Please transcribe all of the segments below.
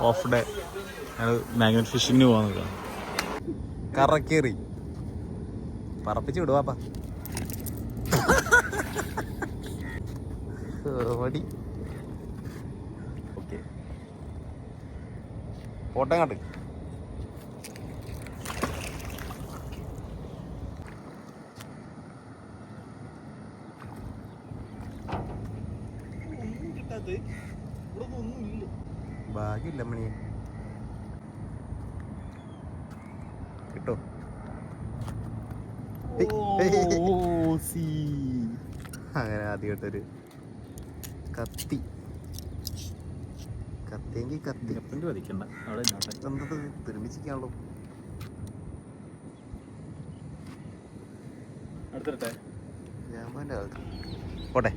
Off day. ഞങ്ങൾ magnet ഫിഷിങ്ങിന് പോകാൻ നോക്കാം. കറക്കേറി പറപ്പിച്ച് വിടുവാപ്പാ. മടി. ഓക്കെ, ഫോട്ടോ കാട്ട്. ഭാഗ്യമില്ല മണിയെ കിട്ടോ. അങ്ങനെ ആദ്യമായിട്ടൊരു കത്തി. കത്തിയെങ്കിൽ കത്തി വധിക്കണ്ട. എന്തത് തിരുമിച്ചിക്കാണല്ലോ. ജാമ്പാൻ്റെ ആൾക്ക് പോട്ടെ.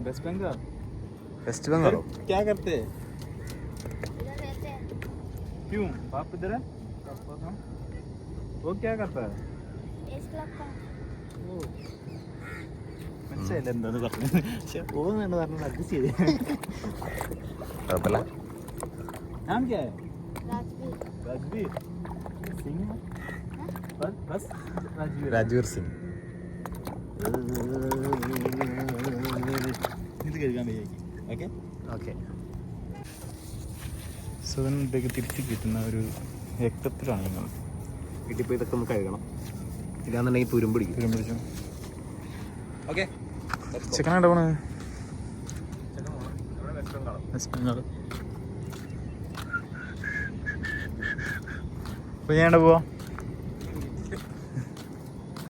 वेस्ट बंगाल. वेस्ट बंगाल क्या करते हैं? क्यों आप इधर है? वो क्या करता है? മനസ്സിലായില്ല എന്താന്ന് പറഞ്ഞത്. പക്ഷെ പോകുന്നുണ്ട് പറഞ്ഞത് അഡ്ജസ്റ്റ് ചെയ്ത്. കുഴപ്പമില്ല. नाम क्या है? राजवीर सिंह. बस രാജ്വീർ സിംഗ്. ഇത് കഴുകാൻ വയ്യാക്കി. Okay okay. സുഖത്തേക്ക് തിരിച്ച് കിട്ടുന്ന ഒരു രക്തത്തിലാണ് നിങ്ങൾ. വീട്ടിൽ ഇതൊക്കെ ഒന്ന് കഴുകണം. ഇല്ലാന്നുണ്ടെങ്കിൽ തുരുമ്പിടിച്ചു. ഓക്കെ, ചിക്കനായിട്ട് പോണേ. വെസ്റ്റ് ബംഗാൾ. അപ്പോൾ ഞാൻ പോവാം.